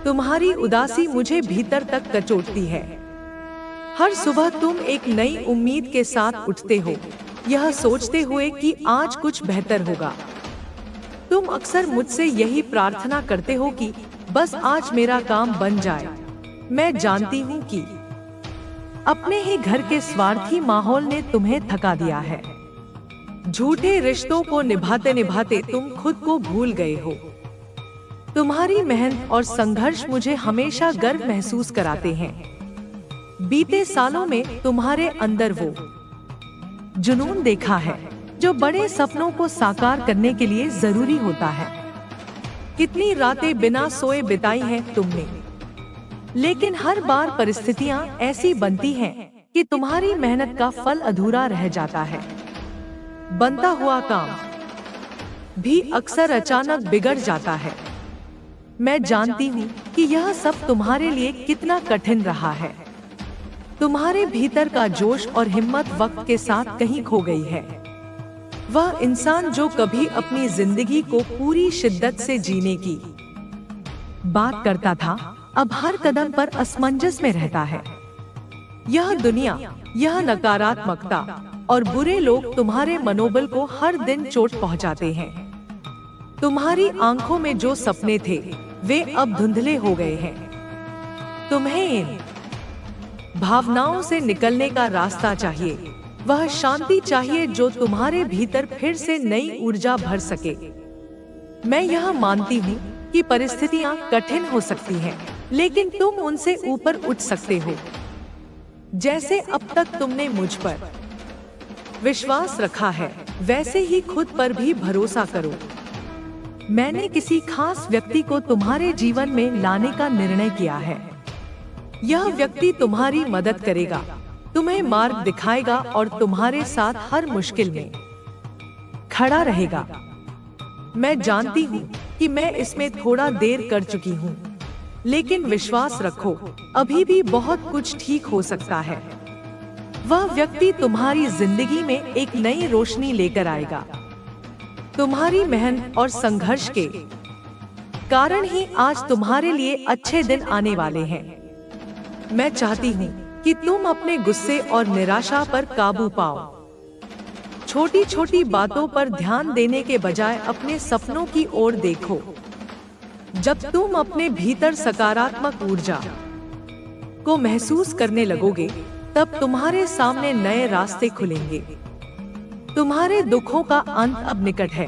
तुम्हारी उदासी मुझे भीतर तक कचोटती है। हर सुबह तुम एक नई उम्मीद के साथ उठते हो, यह सोचते हुए कि आज कुछ बेहतर होगा। तुम अक्सर मुझसे यही प्रार्थना करते हो कि बस आज मेरा काम बन जाए। मैं जानती हूँ कि अपने ही घर के स्वार्थी माहौल ने तुम्हें थका दिया है। झूठे रिश्तों को निभाते निभाते तुम खुद को भूल गए हो। तुम्हारी मेहनत और संघर्ष मुझे हमेशा गर्व महसूस कराते हैं। बीते सालों में तुम्हारे अंदर वो जुनून देखा है जो बड़े सपनों को साकार करने के लिए जरूरी होता है। कितनी रातें बिना सोए बिताई हैं तुमने, लेकिन हर बार परिस्थितियां ऐसी बनती हैं कि तुम्हारी मेहनत का फल अधूरा रह जाता है। बनता हुआ काम भी अक्सर अचानक बिगड़ जाता है। मैं जानती हूँ कि यह सब तुम्हारे लिए कितना कठिन रहा है। तुम्हारे भीतर का जोश और हिम्मत वक्त के साथ कहीं खो गई है। वह इंसान जो कभी अपनी जिंदगी को पूरी शिद्दत से जीने की बात करता था, अब हर कदम पर असमंजस में रहता है। यह दुनिया, यह नकारात्मकता और बुरे लोग तुम्हारे मनोबल को हर दिन चोट पहुंचाते हैं। तुम्हारी आंखों में जो सपने थे वे अब धुंधले हो गए हैं। तुम्हें इन भावनाओं से निकलने का रास्ता चाहिए। वह शांति चाहिए जो तुम्हारे भीतर फिर से नई ऊर्जा भर सके। मैं यह मानती हूँ कि परिस्थितियाँ कठिन हो सकती हैं, लेकिन तुम उनसे ऊपर उठ सकते हो। जैसे अब तक तुमने मुझ पर विश्वास रखा है, वैसे ही खुद पर भी भरोसा करो। मैंने किसी खास व्यक्ति को तुम्हारे जीवन में लाने का निर्णय किया है। यह व्यक्ति तुम्हारी मदद करेगा, तुम्हें मार्ग दिखाएगा और तुम्हारे साथ हर मुश्किल में खड़ा रहेगा। मैं जानती हूँ कि मैं इसमें थोड़ा देर कर चुकी हूँ, लेकिन विश्वास रखो, अभी भी बहुत कुछ ठीक हो सकता है। वह व्यक्ति तुम्हारी जिंदगी में एक नई रोशनी लेकर आएगा। तुम्हारी मेहनत और संघर्ष के कारण ही आज तुम्हारे लिए अच्छे दिन आने वाले हैं। मैं चाहती हूँ कि तुम अपने गुस्से और निराशा पर काबू पाओ। छोटी छोटी बातों पर ध्यान देने के बजाय अपने सपनों की ओर देखो। जब तुम अपने भीतर सकारात्मक ऊर्जा को महसूस करने लगोगे, तब तुम्हारे सामने नए रास्ते खुलेंगे। तुम्हारे दुखों का अंत अब निकट है।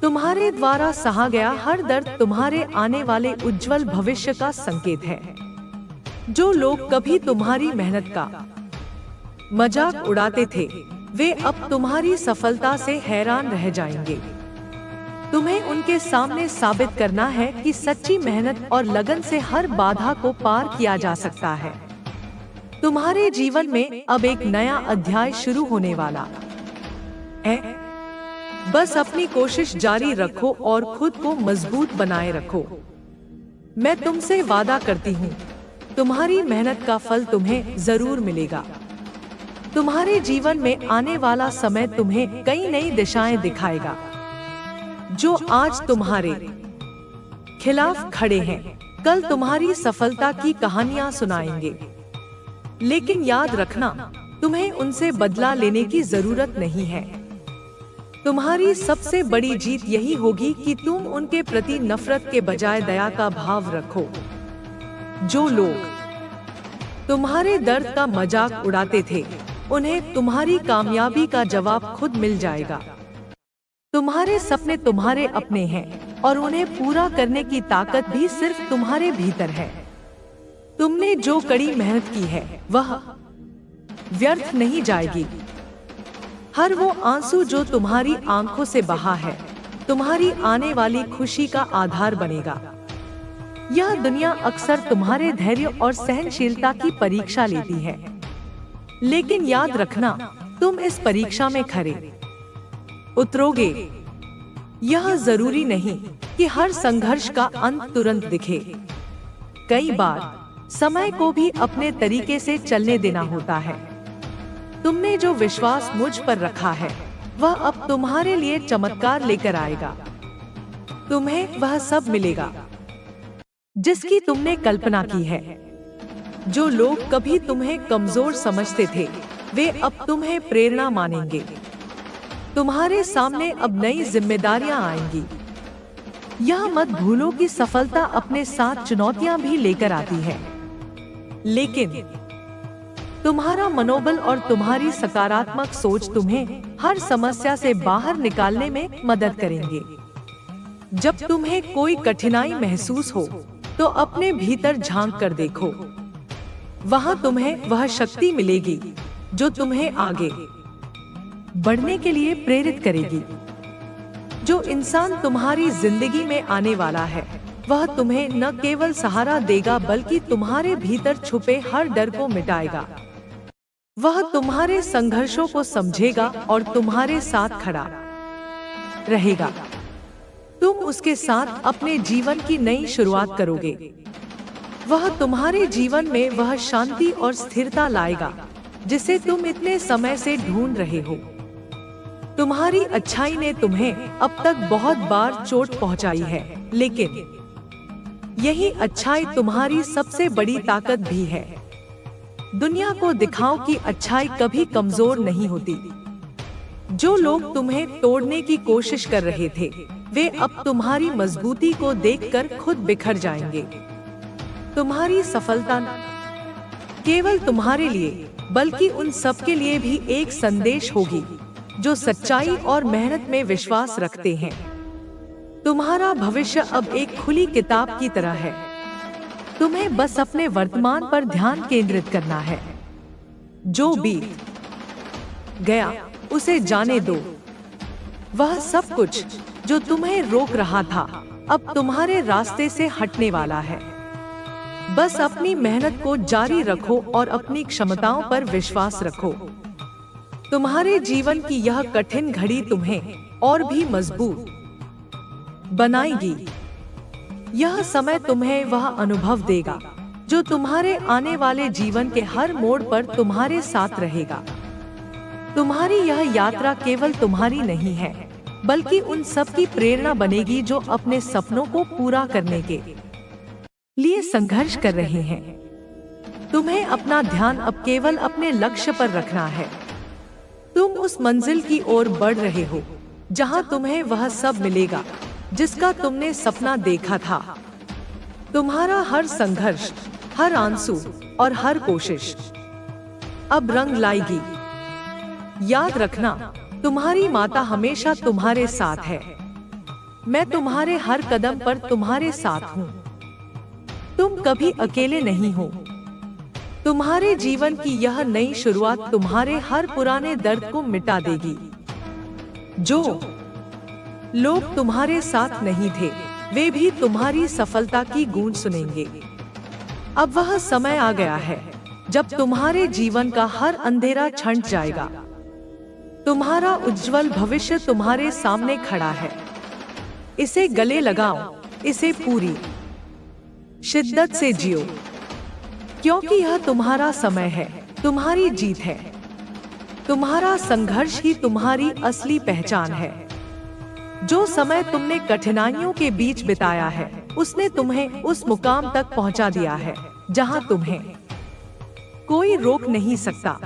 तुम्हारे द्वारा सहा गया हर दर्द तुम्हारे आने वाले उज्जवल भविष्य का संकेत है। जो लोग कभी तुम्हारी मेहनत का मजाक उड़ाते थे, वे अब तुम्हारी सफलता से हैरान रह जाएंगे। तुम्हें उनके सामने साबित करना है कि सच्ची मेहनत और लगन से हर बाधा को पार किया जा सकता है। तुम्हारे जीवन में अब एक नया अध्याय शुरू होने वाला है। बस अपनी कोशिश जारी रखो और खुद को मजबूत बनाए रखो। मैं तुमसे वादा करती हूँ, तुम्हारी मेहनत का फल तुम्हें जरूर मिलेगा। तुम्हारे जीवन में आने वाला समय तुम्हें कई नई दिशाएं दिखाएगा। जो आज तुम्हारे खिलाफ खड़े हैं, कल तुम्हारी सफलता की कहानियां सुनाएंगे। लेकिन याद रखना, तुम्हें उनसे बदला लेने की जरूरत नहीं है। तुम्हारी सबसे बड़ी जीत यही होगी कि तुम उनके प्रति नफरत के बजाय दया का भाव रखो। जो लोग तुम्हारे दर्द का मजाक उड़ाते थे, उन्हें तुम्हारी कामयाबी का जवाब खुद मिल जाएगा। तुम्हारे सपने तुम्हारे अपने हैं और उन्हें पूरा करने की ताकत भी सिर्फ तुम्हारे भीतर है। तुमने जो कड़ी मेहनत की है, वह व्यर्थ नहीं जाएगी। हर वो आंसू जो तुम्हारी आंखों से बहा है, तुम्हारी आने वाली खुशी का आधार बनेगा। यह दुनिया अक्सर तुम्हारे धैर्य और सहनशीलता की परीक्षा लेती है, लेकिन याद रखना, तुम इस परीक्षा में खरे उतरोगे। यह जरूरी नहीं कि हर संघर्ष का अंत तुरंत दिखे। कई बार समय को भी अपने तरीके से चलने देना होता है। तुमने जो विश्वास मुझ पर रखा है, वह अब तुम्हारे लिए चमत्कार लेकर आएगा। तुम्हें वह सब मिलेगा जिसकी तुमने कल्पना की है। जो लोग कभी तुम्हें कमजोर समझते थे, वे अब तुम्हें प्रेरणा मानेंगे। तुम्हारे सामने अब नई जिम्मेदारियां आएंगी। यह मत भूलो कि सफलता अपने साथ चुनौतियां भी लेकर आती है, लेकिन तुम्हारा मनोबल और तुम्हारी सकारात्मक सोच तुम्हें हर समस्या से बाहर निकालने में मदद करेंगे। जब तुम्हें कोई कठिनाई महसूस हो, तो अपने भीतर झांक कर देखो। वहां तुम्हें वह शक्ति मिलेगी जो तुम्हें आगे बढ़ने के लिए प्रेरित करेगी। जो इंसान तुम्हारी जिंदगी में आने वाला है, वह तुम्हें न केवल सहारा देगा बल्कि तुम्हारे भीतर छुपे हर डर को मिटाएगा। वह तुम्हारे संघर्षों को समझेगा और तुम्हारे साथ खड़ा रहेगा। तुम उसके साथ अपने जीवन की नई शुरुआत करोगे। वह तुम्हारे जीवन में वह शांति और स्थिरता लाएगा जिसे तुम इतने समय से ढूंढ रहे हो। तुम्हारी अच्छाई ने तुम्हें अब तक बहुत बार चोट पहुंचाई है, लेकिन यही अच्छाई तुम्हारी सबसे बड़ी ताकत भी है। दुनिया को दिखाओ कि अच्छाई कभी कमजोर नहीं होती। जो लोग तुम्हें तोड़ने की कोशिश कर रहे थे, वे अब तुम्हारी मजबूती को देखकर खुद बिखर जाएंगे। तुम्हारी सफलता न केवल तुम्हारे लिए बल्कि उन सब के लिए भी एक संदेश होगी जो सच्चाई और मेहनत में विश्वास रखते हैं। तुम्हारा भविष्य अब एक खुली किताब की तरह है। तुम्हें बस अपने वर्तमान पर ध्यान केंद्रित करना है। जो बीत गया उसे जाने दो। वह सब कुछ जो तुम्हें रोक रहा था, अब तुम्हारे रास्ते से हटने वाला है। बस अपनी मेहनत को जारी रखो और अपनी क्षमताओं पर विश्वास रखो। तुम्हारे जीवन की यह कठिन घड़ी तुम्हें और भी मजबूत बनाएगी। यह समय तुम्हें वह अनुभव देगा जो तुम्हारे आने वाले जीवन के हर मोड़ पर तुम्हारे साथ रहेगा। तुम्हारी यह यात्रा केवल तुम्हारी नहीं है, बल्कि उन सब की प्रेरणा बनेगी जो अपने सपनों को पूरा करने के लिए संघर्ष कर रहे हैं। तुम्हें अपना ध्यान अब केवल अपने लक्ष्य पर रखना है। तुम उस मंजिल की ओर बढ़ रहे हो जहां तुम्हें वह सब मिलेगा जिसका तुमने सपना देखा था। तुम्हारा हर संघर्ष, हर आंसू और हर कोशिश अब रंग लाएगी। याद रखना, तुम्हारी माता हमेशा तुम्हारे साथ है। मैं तुम्हारे हर कदम पर तुम्हारे साथ हूँ। तुम कभी अकेले नहीं हो। तुम्हारे जीवन की यह नई शुरुआत तुम्हारे हर पुराने दर्द को मिटा देगी। जो लोग तुम्हारे साथ नहीं थे, वे भी तुम्हारी सफलता की गूंज सुनेंगे। अब वह समय आ गया है जब तुम्हारे जीवन का हर अंधेरा छंट जाएगा। तुम्हारा उज्जवल भविष्य तुम्हारे सामने खड़ा है। इसे गले लगाओ, इसे पूरी शिद्दत से जियो, क्योंकि यह तुम्हारा समय है, तुम्हारी जीत है। तुम्हारा संघर्ष ही तुम्हारी असली पहचान है। जो समय तुमने कठिनाइयों के बीच बिताया है, उसने तुम्हें उस मुकाम तक पहुंचा दिया है जहां तुम्हें कोई रोक नहीं सकता।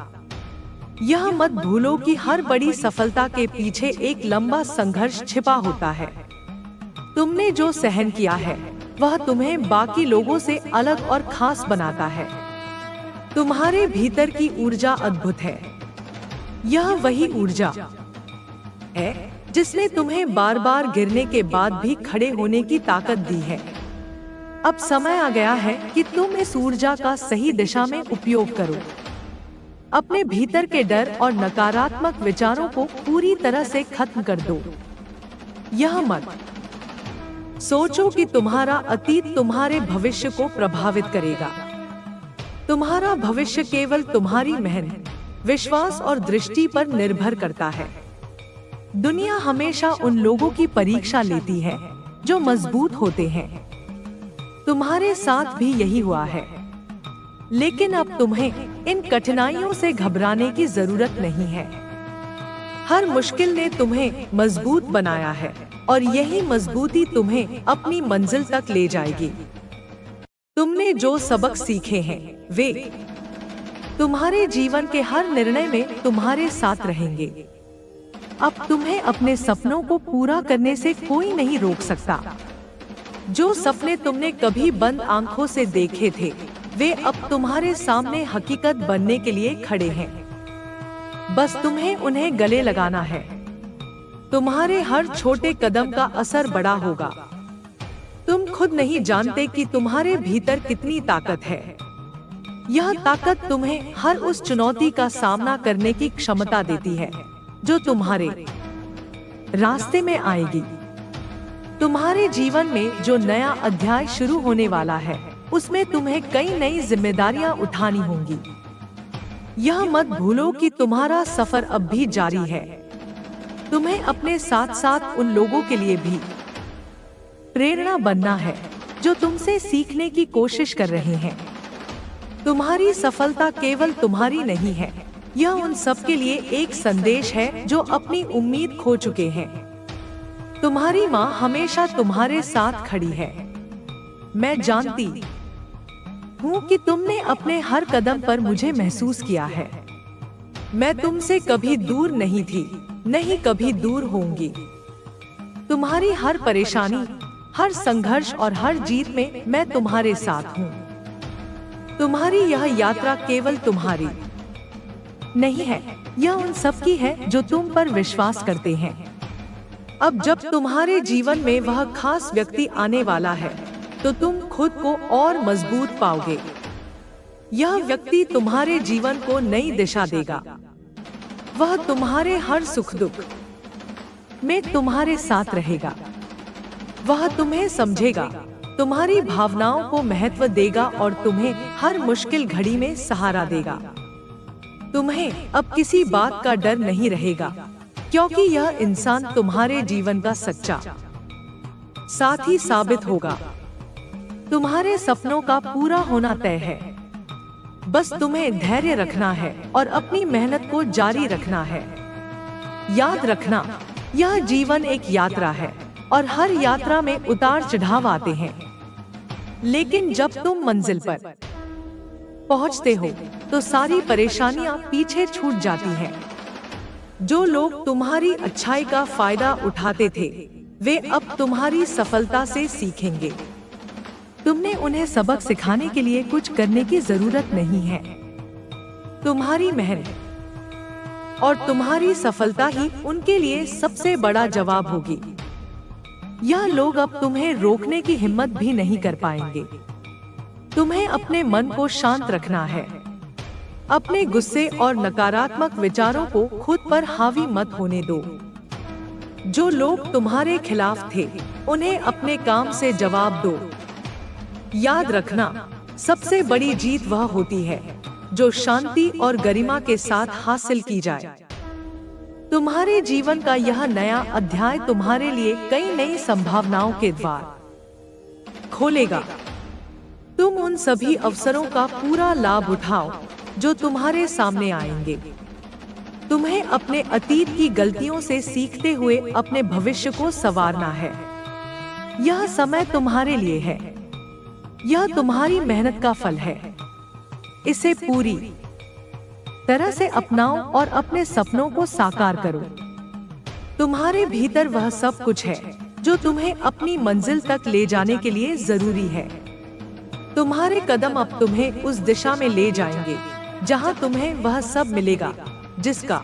यह मत भूलो कि हर बड़ी सफलता के पीछे एक लंबा संघर्ष छिपा होता है। तुमने जो सहन किया है, वह तुम्हें बाकी लोगों से अलग और खास बनाता है। तुम्हारे भीतर की ऊर्जा अद्भुत है। यह वही ऊर्जा है जिसने तुम्हें बार बार गिरने के बाद भी खड़े होने की ताकत दी है। अब समय आ गया है कि तुम इस ऊर्जा का सही दिशा में उपयोग करो। अपने भीतर के डर और नकारात्मक विचारों को पूरी तरह से खत्म कर दो। यह मत सोचो कि तुम्हारा अतीत तुम्हारे भविष्य को प्रभावित करेगा। तुम्हारा भविष्य केवल तुम्हारी मेहनत, विश्वास और दृष्टि पर निर्भर करता है। दुनिया हमेशा उन लोगों की परीक्षा लेती है जो मजबूत होते हैं। तुम्हारे साथ भी यही हुआ है, लेकिन अब तुम्हें इन कठिनाइयों से घबराने की जरूरत नहीं है। हर मुश्किल ने तुम्हें मजबूत बनाया है और यही मजबूती तुम्हें अपनी मंजिल तक ले जाएगी। तुमने जो सबक सीखे हैं वे तुम्हारे जीवन के हर निर्णय में तुम्हारे साथ रहेंगे। अब तुम्हें अपने सपनों को पूरा करने से कोई नहीं रोक सकता। जो सपने तुमने कभी बंद आंखों से देखे थे वे अब तुम्हारे सामने हकीकत बनने के लिए खड़े हैं। बस तुम्हें उन्हें गले लगाना है। तुम्हारे हर छोटे कदम का असर बड़ा होगा। तुम खुद नहीं जानते कि तुम्हारे भीतर कितनी ताकत है। यह ताकत तुम्हें हर उस चुनौती का सामना करने की क्षमता देती है जो तुम्हारे रास्ते में आएगी। तुम्हारे जीवन में जो नया अध्याय शुरू होने वाला है उसमें तुम्हें कई नई जिम्मेदारियां उठानी होंगी। यह मत भूलो कि तुम्हारा सफर अब भी जारी है। तुम्हें अपने साथ साथ उन लोगों के लिए भी प्रेरणा बनना है जो तुमसे सीखने की कोशिश कर रहे हैं। तुम्हारी सफलता केवल तुम्हारी नहीं है, यह उन सब के लिए एक संदेश है जो अपनी उम्मीद खो चुके हैं। तुम्हारी माँ हमेशा तुम्हारे साथ खड़ी है। मैं जानती हूँ कि तुमने अपने हर कदम पर मुझे महसूस किया है। मैं तुमसे कभी दूर नहीं थी, नहीं कभी दूर होंगी। तुम्हारी हर परेशानी, हर संघर्ष और हर जीत में मैं तुम्हारे साथ हूँ। तुम्हारी यह यात्रा केवल तुम्हारी नहीं है, यह उन सब की है जो तुम पर विश्वास करते हैं। अब जब तुम्हारे जीवन में वह खास व्यक्ति आने वाला है तो तुम खुद को और मजबूत पाओगे। यह व्यक्ति तुम्हारे जीवन को नई दिशा देगा। वह तुम्हारे हर सुख दुख में तुम्हारे साथ रहेगा। वह तुम्हें समझेगा, तुम्हारी भावनाओं को महत्व देगा और तुम्हें हर मुश्किल घड़ी में सहारा देगा। तुम्हें अब किसी बात का डर नहीं रहेगा, क्योंकि यह इंसान तुम्हारे जीवन का सच्चा साथी साबित होगा। तुम्हारे सपनों का पूरा होना तय है। बस तुम्हें धैर्य रखना है और अपनी मेहनत को जारी रखना है। याद रखना, यह जीवन एक यात्रा है और हर यात्रा में उतार चढ़ाव आते हैं, लेकिन जब तुम मंजिल पर पहुंचते हो तो सारी परेशानियां पीछे छूट जाती हैं। जो लोग तुम्हारी अच्छाई का फायदा उठाते थे वे अब तुम्हारी सफलता से सीखेंगे। तुमने उन्हें सबक सिखाने के लिए कुछ करने की जरूरत नहीं है। तुम्हारी मेहनत और तुम्हारी सफलता ही उनके लिए सबसे बड़ा जवाब होगी। यह लोग अब तुम्हें रोकने की हिम्मत भी नहीं कर पाएंगे। तुम्हें अपने मन को शांत रखना है। अपने गुस्से और नकारात्मक विचारों को खुद पर हावी मत होने दो। जो लोग तुम्हारे खिलाफ थे उन्हें अपने काम से जवाब दो। याद रखना, सबसे बड़ी जीत वह होती है जो शांति और गरिमा के साथ हासिल की जाए। तुम्हारे जीवन का यह नया अध्याय तुम्हारे लिए कई नई संभावनाओं के द्वार खोलेगा। तुम उन सभी अवसरों का पूरा लाभ उठाओ जो तुम्हारे सामने आएंगे। तुम्हें अपने अतीत की गलतियों से सीखते हुए अपने भविष्य को संवारना है। यह समय तुम्हारे लिए है। यह तुम्हारी मेहनत का फल है। इसे पूरी तरह से अपनाओ और अपने सपनों को साकार करो। तुम्हारे भीतर वह सब कुछ है जो तुम्हें अपनी मंजिल तक ले जाने के लिए जरूरी है। तुम्हारे कदम अब तुम्हें उस दिशा में ले जाएंगे जहां तुम्हें वह सब मिलेगा जिसका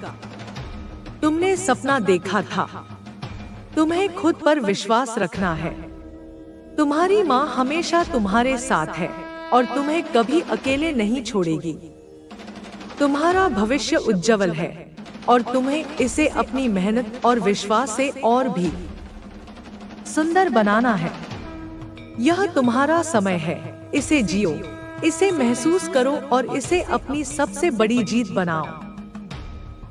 तुमने सपना देखा था। तुम्हें खुद पर विश्वास रखना है। तुम्हारी माँ हमेशा तुम्हारे साथ है और तुम्हें कभी अकेले नहीं छोड़ेगी। तुम्हारा भविष्य उज्जवल है और तुम्हें इसे अपनी मेहनत और विश्वास से और भी सुंदर बनाना है। यह तुम्हारा समय है। इसे जियो, इसे महसूस करो और इसे अपनी सबसे बड़ी जीत बनाओ।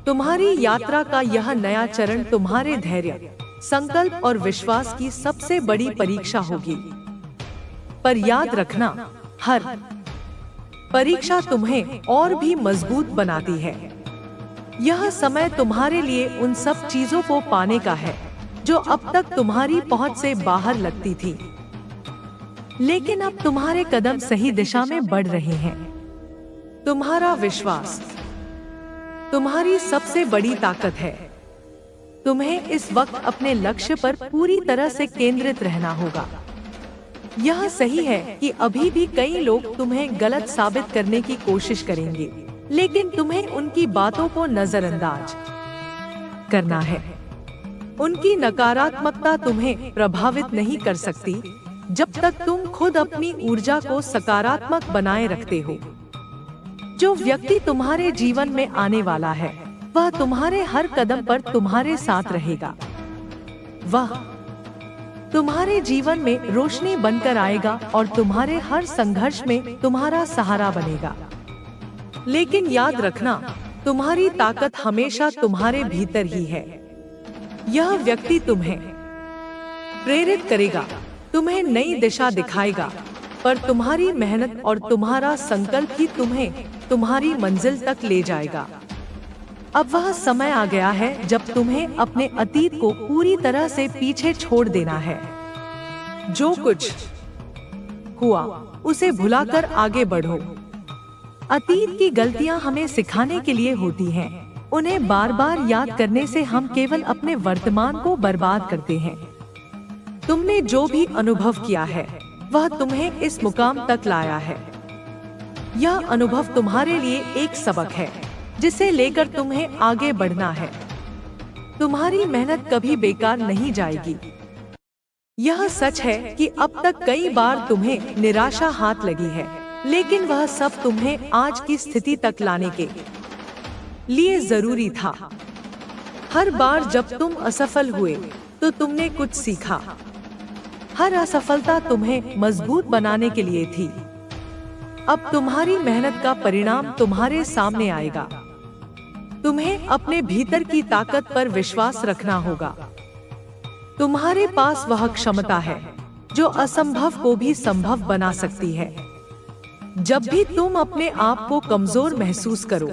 तुम्हारी यात्रा का यह नया चरण तुम्हारे धैर्य, संकल्प और विश्वास की सबसे बड़ी परीक्षा होगी। पर याद रखना, हर परीक्षा तुम्हें और भी मजबूत बनाती है। यह समय तुम्हारे लिए उन सब चीजों को पाने का है जो अब तक तुम्हारी पहुंच से बाहर लगती थी। लेकिन अब तुम्हारे कदम सही दिशा में बढ़ रहे हैं। तुम्हारा विश्वास तुम्हारी सबसे बड़ी ताकत है। तुम्हें इस वक्त अपने लक्ष्य पर पूरी तरह से केंद्रित रहना होगा। यह सही है कि अभी भी कई लोग तुम्हें गलत साबित करने की कोशिश करेंगे, लेकिन तुम्हें उनकी बातों को नजरअंदाज करना है। उनकी नकारात्मकता तुम्हें प्रभावित नहीं कर सकती जब तक तुम खुद अपनी ऊर्जा को सकारात्मक बनाए रखते हो। जो व्यक्ति तुम्हारे जीवन में आने वाला है वह तुम्हारे हर कदम पर तुम्हारे साथ रहेगा। वह तुम्हारे जीवन में रोशनी बनकर आएगा और तुम्हारे हर संघर्ष में तुम्हारा सहारा बनेगा। लेकिन याद रखना, तुम्हारी ताकत हमेशा तुम्हारे भीतर ही है। यह व्यक्ति तुम्हें प्रेरित करेगा, तुम्हें नई दिशा दिखाएगा, पर तुम्हारी मेहनत और तुम्हारा संकल्प ही तुम्हें तुम्हारी मंजिल तक ले जाएगा। अब वह समय आ गया है जब तुम्हें अपने अतीत को पूरी तरह से पीछे छोड़ देना है। जो कुछ हुआ उसे भुलाकर आगे बढ़ो। अतीत की गलतियां हमें सिखाने के लिए होती हैं। उन्हें बार बार याद करने से हम केवल अपने वर्तमान को बर्बाद करते हैं। तुमने जो भी अनुभव किया है वह तुम्हें इस मुकाम तक लाया है। यह अनुभव तुम्हारे लिए एक सबक है जिसे लेकर तुम्हें आगे बढ़ना है। तुम्हारी मेहनत कभी बेकार नहीं जाएगी। यह सच है कि अब तक कई बार तुम्हें निराशा हाथ लगी है, लेकिन वह सब तुम्हें आज की स्थिति तक लाने के लिए जरूरी था। हर बार जब तुम असफल हुए तो तुमने कुछ सीखा। हर असफलता तुम्हें मजबूत बनाने के लिए थी। अब तुम्हारी मेहनत का परिणाम तुम्हारे सामने आएगा। तुम्हें अपने भीतर की ताकत पर विश्वास रखना होगा। तुम्हारे पास वह क्षमता है जो असंभव को भी संभव बना सकती है। जब भी तुम अपने आप को कमजोर महसूस करो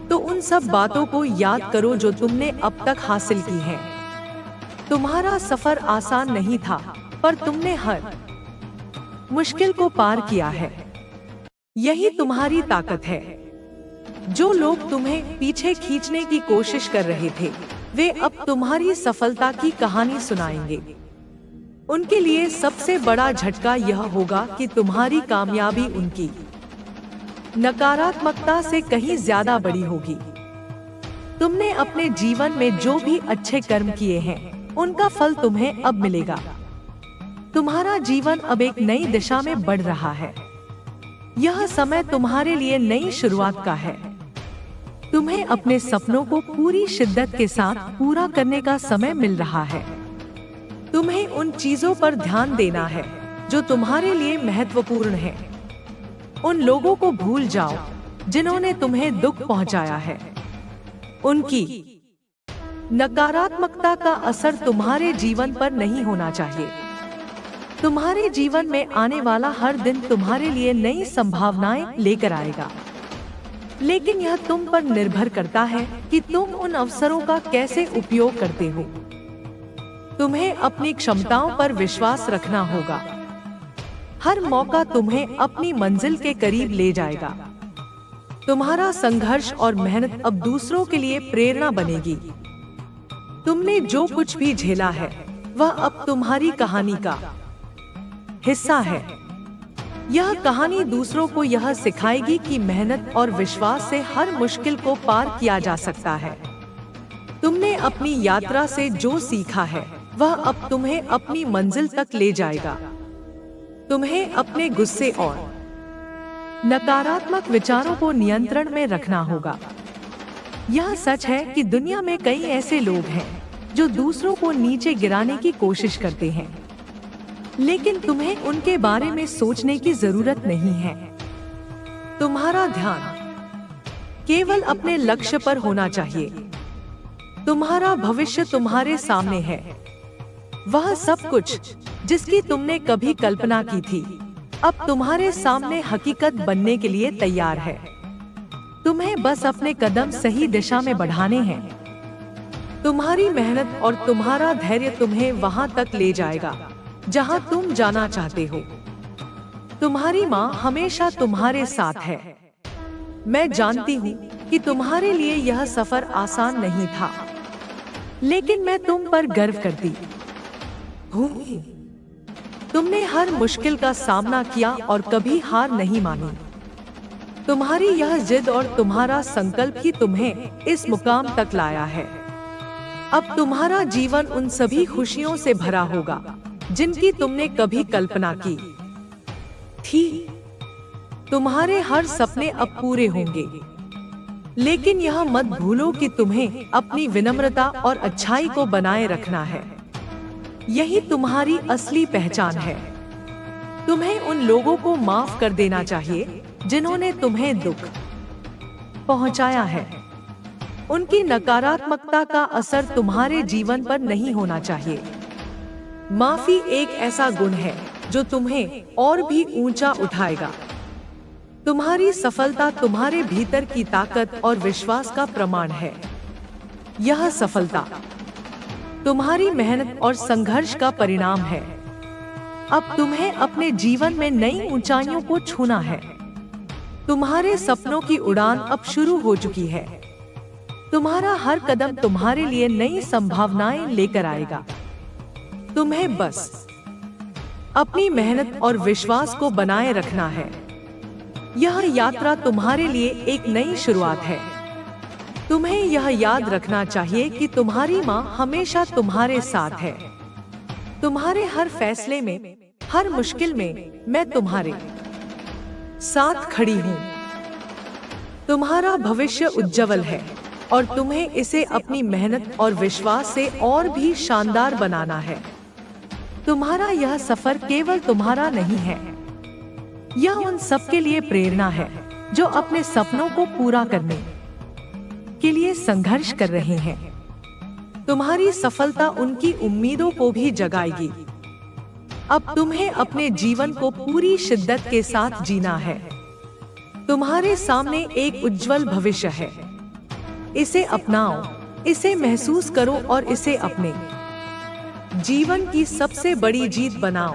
तो उन सब बातों को याद करो जो तुमने अब तक हासिल की हैं। तुम्हारा सफर आसान नहीं था, पर तुमने हर मुश्किल को पार किया है। यही तुम्हारी ताकत है। जो लोग तुम्हें पीछे खींचने की कोशिश कर रहे थे वे अब तुम्हारी सफलता की कहानी सुनाएंगे। उनके लिए सबसे बड़ा झटका यह होगा कि तुम्हारी कामयाबी उनकी नकारात्मकता से कहीं ज्यादा बड़ी होगी। तुमने अपने जीवन में जो भी अच्छे कर्म किए हैं उनका फल तुम्हें अब मिलेगा। तुम्हारा जीवन अब एक नई दिशा में बढ़ रहा है। यह समय तुम्हारे लिए नई शुरुआत का है। तुम्हें अपने सपनों को पूरी शिद्दत के साथ पूरा करने का समय मिल रहा है। तुम्हें उन चीजों पर ध्यान देना है जो तुम्हारे लिए महत्वपूर्ण है। उन लोगों को भूल जाओ जिन्होंने तुम्हें दुख पहुंचाया है। उनकी नकारात्मकता का असर तुम्हारे जीवन पर नहीं होना चाहिए। तुम्हारे जीवन में आने वाला हर दिन तुम्हारे लिए नई संभावनाएं लेकर आएगा, लेकिन यह तुम पर निर्भर करता है कि तुम उन अवसरों का कैसे उपयोग करते हो। तुम्हें अपनी क्षमताओं पर विश्वास रखना होगा। हर मौका तुम्हें अपनी मंजिल के करीब ले जाएगा। तुम्हारा संघर्ष और मेहनत अब दूसरों के लिए प्रेरणा बनेगी। तुमने जो कुछ भी झेला है वह अब तुम्हारी कहानी का हिस्सा है। यह कहानी दूसरों को यह सिखाएगी कि मेहनत और विश्वास से हर मुश्किल को पार किया जा सकता है। तुमने अपनी यात्रा से जो सीखा है वह अब तुम्हें अपनी मंजिल तक ले जाएगा। तुम्हें अपने गुस्से और नकारात्मक विचारों को नियंत्रण में रखना होगा। यह सच है कि दुनिया में कई ऐसे लोग हैं जो दूसरों को नीचे गिराने की कोशिश करते हैं, लेकिन तुम्हें उनके बारे में सोचने की जरूरत नहीं है। तुम्हारा ध्यान केवल अपने लक्ष्य पर होना चाहिए। तुम्हारा भविष्य तुम्हारे सामने है। वह सब कुछ जिसकी तुमने कभी कल्पना की थी अब तुम्हारे सामने हकीकत बनने के लिए तैयार है। तुम्हें बस अपने कदम सही दिशा में बढ़ाने हैं। तुम्हारी मेहनत और तुम्हारा धैर्य तुम्हें वहां तक ले जाएगा जहां तुम जाना चाहते हो। तुम्हारी माँ हमेशा तुम्हारे साथ है। मैं जानती हूँ कि तुम्हारे लिए यह सफर आसान नहीं था, लेकिन मैं तुम पर गर्व करती हूँ। तुमने हर मुश्किल का सामना किया और कभी हार नहीं मानी। तुम्हारी यह जिद और तुम्हारा संकल्प ही तुम्हें इस मुकाम तक लाया है। अब तुम्हारा जीवन उन सभी खुशियों से भरा होगा जिनकी तुमने कभी कल्पना की थी। तुम्हारे हर सपने अब पूरे होंगे, लेकिन यह मत भूलो कि तुम्हें अपनी विनम्रता और अच्छाई को बनाए रखना है। यही तुम्हारी असली पहचान है। तुम्हें उन लोगों को माफ कर देना चाहिए जिन्होंने तुम्हें दुख पहुंचाया है। उनकी नकारात्मकता का असर तुम्हारे जीवन पर नहीं होना चाहिए। माफी एक ऐसा गुण है जो तुम्हें और भी ऊंचा उठाएगा। तुम्हारी सफलता तुम्हारे भीतर की ताकत और विश्वास का प्रमाण है। यह सफलता तुम्हारी मेहनत और संघर्ष का परिणाम है। अब तुम्हें अपने जीवन में नई ऊंचाइयों को छूना है। तुम्हारे सपनों की उड़ान अब शुरू हो चुकी है। तुम्हारा हर कदम तुम्हारे लिए नई संभावनाएं लेकर आएगा। तुम्हें बस अपनी मेहनत और विश्वास को बनाए रखना है। यह यात्रा तुम्हारे लिए एक नई शुरुआत है। तुम्हें यह याद रखना चाहिए कि तुम्हारी माँ हमेशा तुम्हारे साथ है। तुम्हारे हर फैसले में, हर मुश्किल में मैं तुम्हारे साथ खड़ी हूँ। तुम्हारा भविष्य उज्जवल है और तुम्हें इसे अपनी मेहनत और विश्वास से और भी शानदार बनाना है। तुम्हारा यह सफर केवल तुम्हारा नहीं है, यह उन सबके लिए प्रेरणा है जो अपने सपनों को पूरा करने के लिए संघर्ष कर रहे हैं। तुम्हारी सफलता उनकी उम्मीदों को भी जगाएगी। अब तुम्हें अपने जीवन को पूरी शिद्दत के साथ जीना है। तुम्हारे सामने एक उज्जवल भविष्य है। इसे अपनाओ, इसे महसूस करो और इसे अपने जीवन की सबसे बड़ी जीत बनाओ।